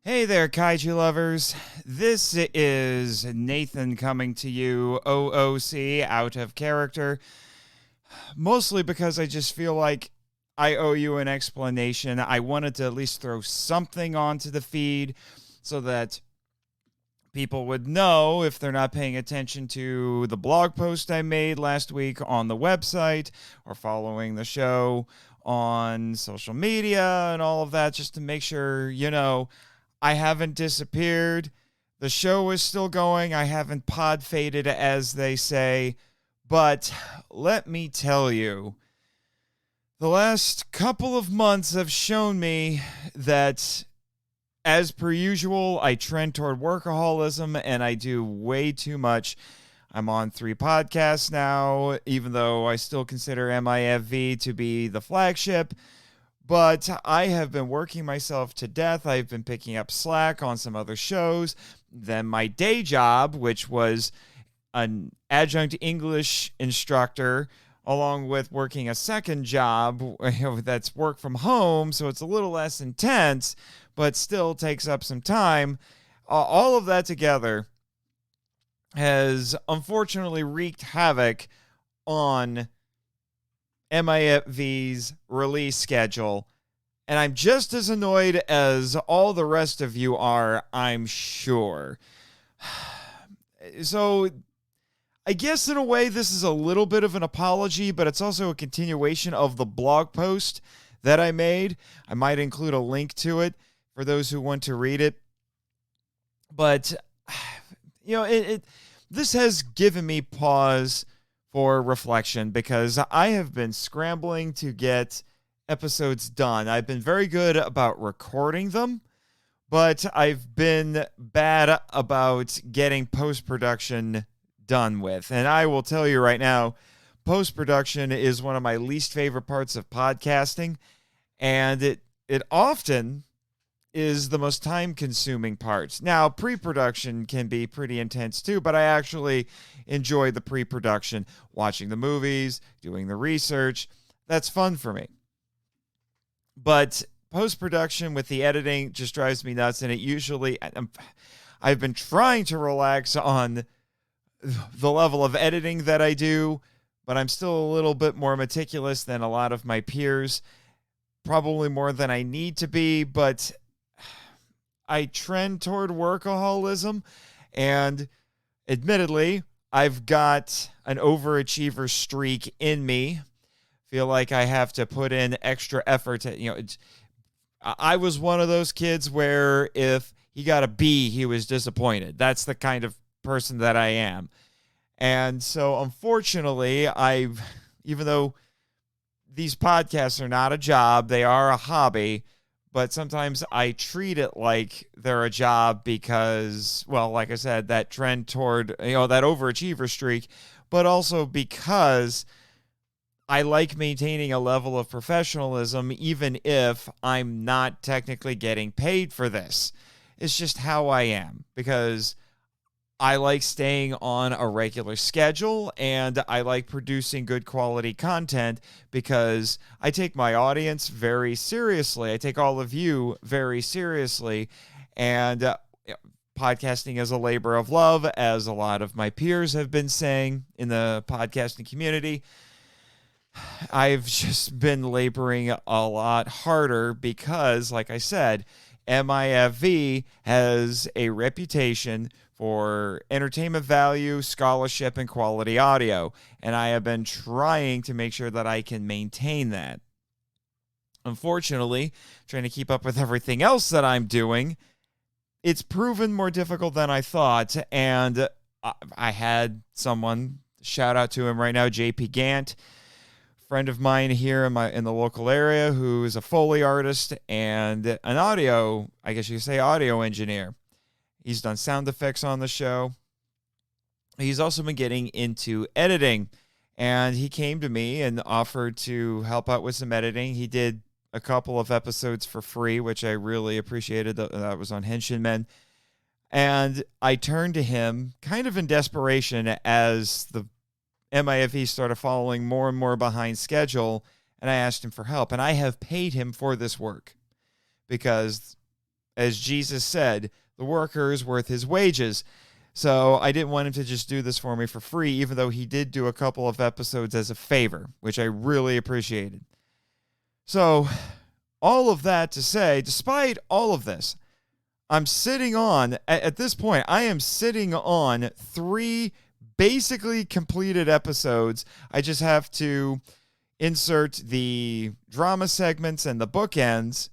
Hey there, Kaiju lovers. This is Nathan coming to you, OOC, out of character. Mostly because I just feel like I owe you an explanation. I wanted to at least throw something onto the feed so that people would know if they're not paying attention to the blog post I made last week on the website or following the show on social media and all of that, just to make sure, I haven't disappeared. The show is still going. I haven't pod faded, as they say. But let me tell you, the last couple of months have shown me that, as per usual, I trend toward workaholism and I do way too much. I'm on 3 podcasts now, even though I still consider MIFV to be the flagship. But I have been working myself to death. I've been picking up slack on some other shows. Then my day job, which was an adjunct English instructor, along with working a second job that's work from home, so it's a little less intense, but still takes up some time. All of that together has unfortunately wreaked havoc on MIFV's release schedule, and I'm just as annoyed as all the rest of you are, I'm sure. So, I guess in a way this is a little bit of an apology, but it's also a continuation of the blog post that I made. I might include a link to it for those who want to read it. But, this has given me pause for reflection because I have been scrambling to get episodes done. I've been very good about recording them, but I've been bad about getting post-production done with. And I will tell you right now, post-production is one of my least favorite parts of podcasting, and it often is the most time-consuming part. Now, pre-production can be pretty intense too, but I actually enjoy the pre-production, watching the movies, doing the research. That's fun for me. But post-production with the editing just drives me nuts, and it usually... I've been trying to relax on the level of editing that I do, but I'm still a little bit more meticulous than a lot of my peers. Probably more than I need to be, but I trend toward workaholism, and admittedly, I've got an overachiever streak in me. Feel like I have to put in extra effort. I was one of those kids where if he got a B, he was disappointed. That's the kind of person that I am. And so, unfortunately, even though these podcasts are not a job, they are a hobby, but sometimes I treat it like they're a job because, well, like I said, that trend toward, that overachiever streak, but also because I like maintaining a level of professionalism even if I'm not technically getting paid for this. It's just how I am, because I like staying on a regular schedule, and I like producing good quality content because I take my audience very seriously. I take all of you very seriously, and podcasting is a labor of love, as a lot of my peers have been saying in the podcasting community. I've just been laboring a lot harder because, like I said, MIFV has a reputation for entertainment value, scholarship, and quality audio, and I have been trying to make sure that I can maintain that. Unfortunately, trying to keep up with everything else that I'm doing, it's proven more difficult than I thought, and I had someone, shout out to him right now, JP Gant, friend of mine here in the local area, who is a Foley artist and an audio engineer. He's done sound effects on the show. He's also been getting into editing, and he came to me and offered to help out with some editing. He did a couple of episodes for free, which I really appreciated. That was on Henshin Men. And I turned to him kind of in desperation as the MIFV started falling more and more behind schedule, and I asked him for help. And I have paid him for this work because as Jesus said, the worker is worth his wages. So I didn't want him to just do this for me for free, even though he did do a couple of episodes as a favor, which I really appreciated. So all of that to say, despite all of this, I'm sitting on, at this point, I am sitting on 3 basically completed episodes. I just have to insert the drama segments and the bookends.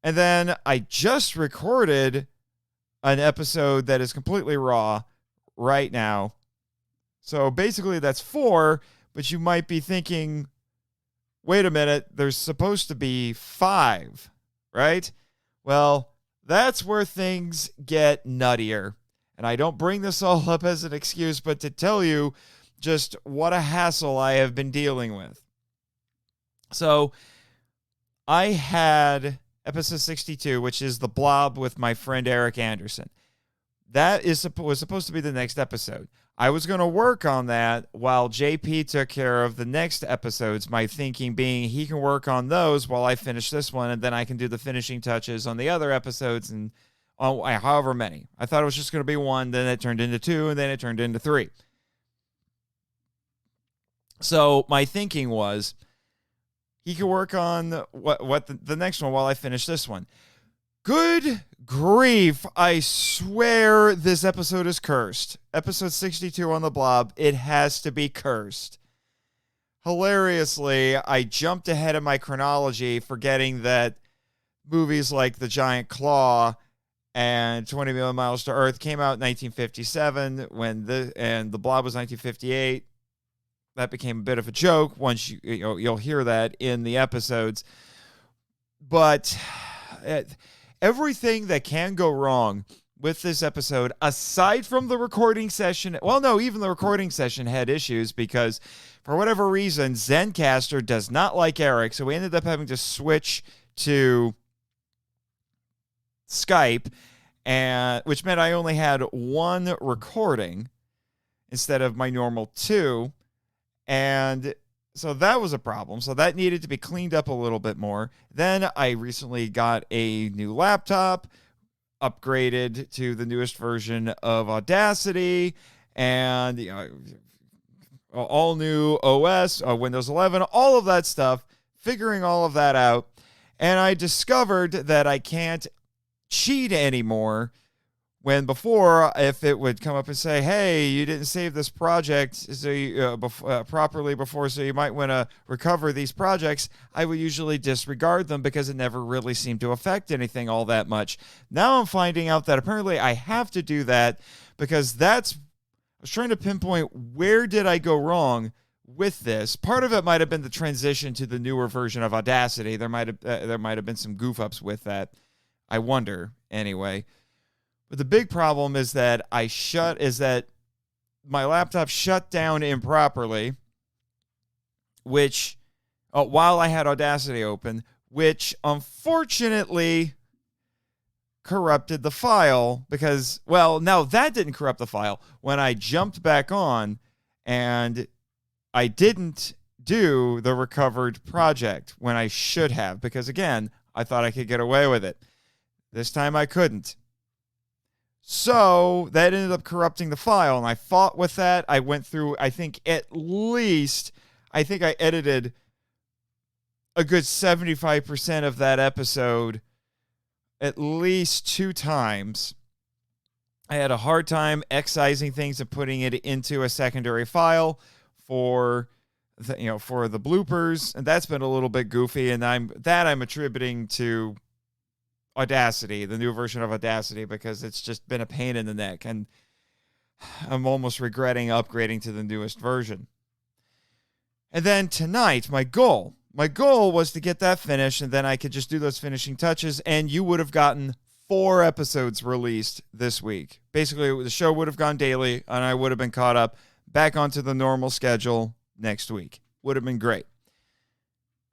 And then I just recorded an episode that is completely raw right now. So basically that's 4, but you might be thinking, wait a minute, there's supposed to be 5, right? Well, that's where things get nuttier. And I don't bring this all up as an excuse, but to tell you just what a hassle I have been dealing with. So I had episode 62, which is The Blob with my friend Eric Anderson. That was supposed to be the next episode. I was going to work on that while JP took care of the next episodes, my thinking being he can work on those while I finish this one, and then I can do the finishing touches on the other episodes, and however many. I thought it was just going to be 1, then it turned into 2, and then it turned into 3. So my thinking was he could work on what the next one while I finish this one. Good grief, I swear this episode is cursed. Episode 62 on The Blob, it has to be cursed. Hilariously, I jumped ahead of my chronology, forgetting that movies like The Giant Claw and 20 Million Miles to Earth came out in 1957, and The Blob was 1958. That became a bit of a joke. Once you'll hear that in the episodes. But everything that can go wrong with this episode, aside from the recording session, well, no, even the recording session had issues because for whatever reason, Zencastr does not like Eric, so we ended up having to switch to Skype, which meant I only had 1 recording instead of my normal 2, and so that was a problem. So that needed to be cleaned up a little bit more. Then I recently got a new laptop, upgraded to the newest version of Audacity, and all new OS, Windows 11, all of that stuff, figuring all of that out. And I discovered that I can't cheat anymore. When before, if it would come up and say, hey, you didn't save this project properly before, so you might want to recover these projects, I would usually disregard them because it never really seemed to affect anything all that much. Now I'm finding out that apparently I have to do that because I was trying to pinpoint where did I go wrong with this. Part of it might have been the transition to the newer version of Audacity. There might have been some goof-ups with that. I wonder, anyway. But the big problem is that my laptop shut down improperly, which while I had Audacity open, which unfortunately corrupted the file because, well, no, that didn't corrupt the file. When I jumped back on and I didn't do the recovered project when I should have, because again, I thought I could get away with it. This time I couldn't. So that ended up corrupting the file, and I fought with that. I went through, I think I edited a good 75% of that episode at least 2 times. I had a hard time excising things and putting it into a secondary file for the bloopers, and that's been a little bit goofy, and I'm attributing to Audacity, the new version of Audacity, because it's just been a pain in the neck, and I'm almost regretting upgrading to the newest version. And then tonight, my goal was to get that finished, and then I could just do those finishing touches, and you would have gotten 4 episodes released this week. Basically, the show would have gone daily, and I would have been caught up back onto the normal schedule next week. Would have been great.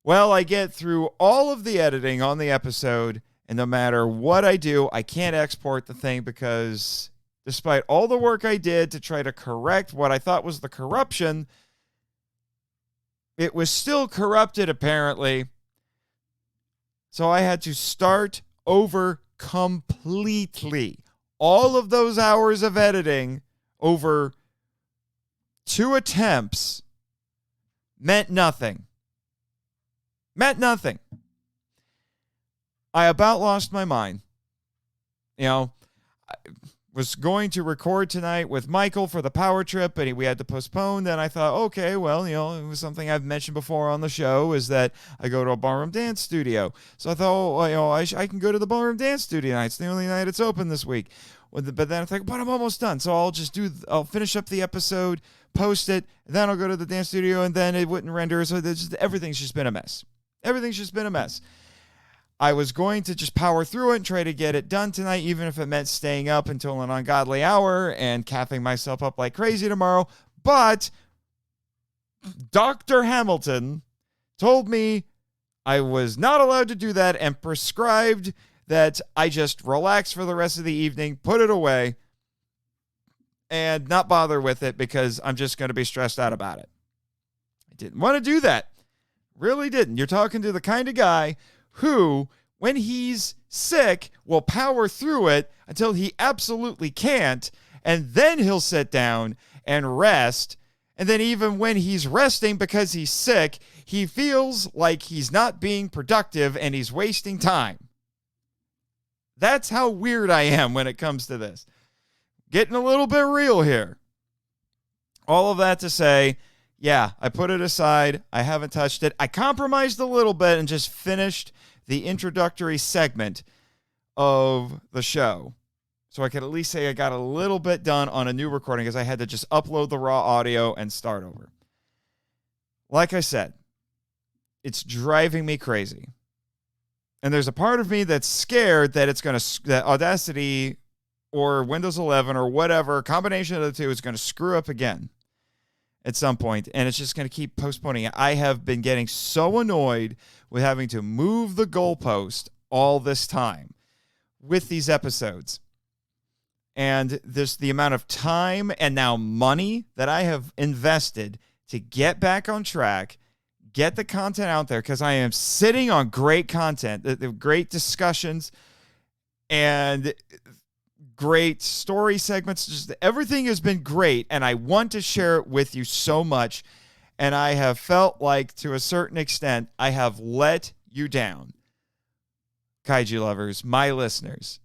Well, I get through all of the editing on the episode, and no matter what I do, I can't export the thing because despite all the work I did to try to correct what I thought was the corruption, it was still corrupted apparently. So I had to start over completely. All of those hours of editing over 2 attempts meant nothing. Meant nothing. I about lost my mind. You know, I was going to record tonight with Michael for the power trip, and we had to postpone. Then I thought, okay, well, you know, it was something I've mentioned before on the show, is that I go to a ballroom dance studio. So I thought, you know, I can go to the ballroom dance studio night. It's the only night it's open this week. But then I think, but I'm almost done. So I'll finish up the episode, post it, and then I'll go to the dance studio, and then it wouldn't render. So everything's just been a mess. Everything's just been a mess. I was going to just power through it and try to get it done tonight, even if it meant staying up until an ungodly hour and caffing myself up like crazy tomorrow. But Dr. Hamilton told me I was not allowed to do that and prescribed that I just relax for the rest of the evening, put it away, and not bother with it because I'm just going to be stressed out about it. I didn't want to do that. Really didn't. You're talking to the kind of guy who, when he's sick, will power through it until he absolutely can't, and then he'll sit down and rest. And then even when he's resting because he's sick, he feels like he's not being productive and he's wasting time. That's how weird I am when it comes to this. Getting a little bit real here. All of that to say, yeah, I put it aside. I haven't touched it. I compromised a little bit and just finished the introductory segment of the show. So I could at least say I got a little bit done on a new recording because I had to just upload the raw audio and start over. Like I said, it's driving me crazy. And there's a part of me that's scared that that Audacity or Windows 11 or whatever, combination of the two, is going to screw up again at some point, and it's just going to keep postponing it. I have been getting so annoyed with having to move the goalpost all this time with these episodes. And the amount of time and now money that I have invested to get back on track, get the content out there, because I am sitting on great content, the great discussions and great story segments. Just everything has been great, and I want to share it with you so much. And I have felt like, to a certain extent, I have let you down. Kaiju lovers, my listeners.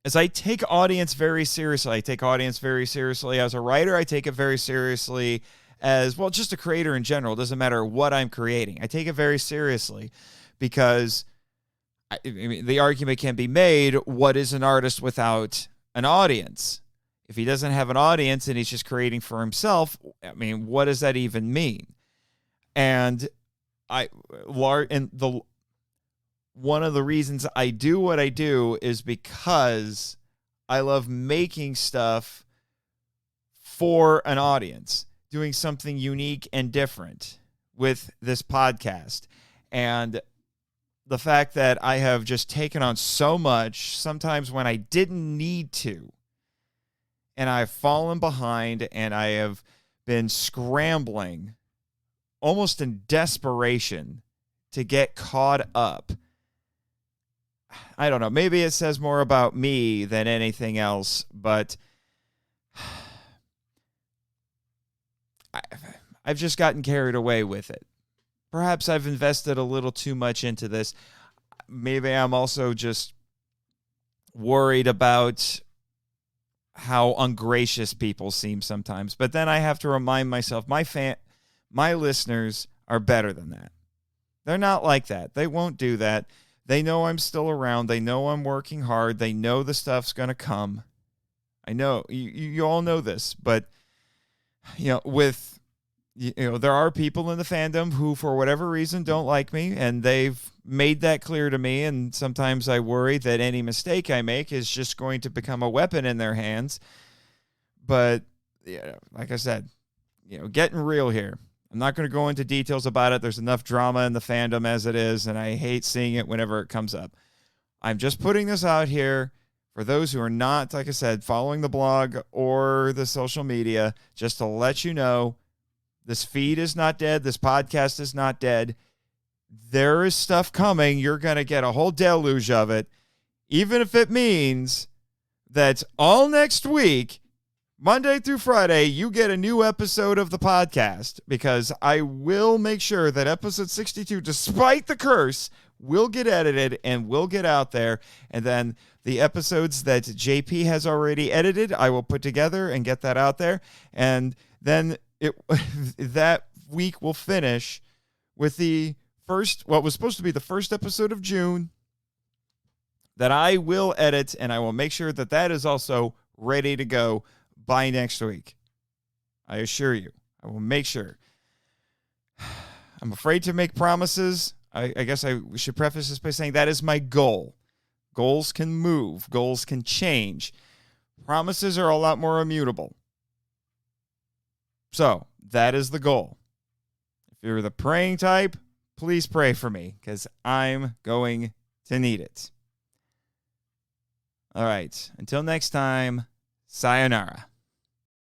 As I take audience very seriously, I take audience very seriously as a writer. I take it very seriously as, well, just a creator in general. It doesn't matter what I'm creating. I take it very seriously because I mean, the argument can be made, what is an artist without an audience? If he doesn't have an audience and he's just creating for himself, I mean, what does that even mean? And one of the reasons I do what I do is because I love making stuff for an audience, doing something unique and different with this podcast. And the fact that I have just taken on so much, sometimes when I didn't need to, and I've fallen behind, and I have been scrambling almost in desperation to get caught up. I don't know. Maybe it says more about me than anything else, but I've just gotten carried away with it. Perhaps I've invested a little too much into this. Maybe I'm also just worried about how ungracious people seem sometimes. But then I have to remind myself, my listeners are better than that. They're not like that. They won't do that. They know I'm still around. They know I'm working hard. They know the stuff's going to come. I know you all know this, but there are people in the fandom who, for whatever reason, don't like me, and they've made that clear to me. And sometimes I worry that any mistake I make is just going to become a weapon in their hands. But like I said, getting real here. I'm not going to go into details about it. There's enough drama in the fandom as it is, and I hate seeing it whenever it comes up. I'm just putting this out here for those who are not, like I said, following the blog or the social media, just to let you know this feed is not dead. This podcast is not dead. there is stuff coming. You're going to get a whole deluge of it, even if it means that all next week, Monday through Friday, you get a new episode of the podcast, because I will make sure that episode 62, despite the curse, will get edited and will get out there. And then the episodes that JP has already edited, I will put together and get that out there. And then that week will finish with the first, what was supposed to be the first episode of June, that I will edit, and I will make sure that that is also ready to go by next week. I assure you, I will make sure. I'm afraid to make promises. I guess I should preface this by saying that is my goal. Goals can move. Goals can change. Promises are a lot more immutable. So, that is the goal. If you're the praying type, please pray for me, because I'm going to need it. All right. Until next time, sayonara.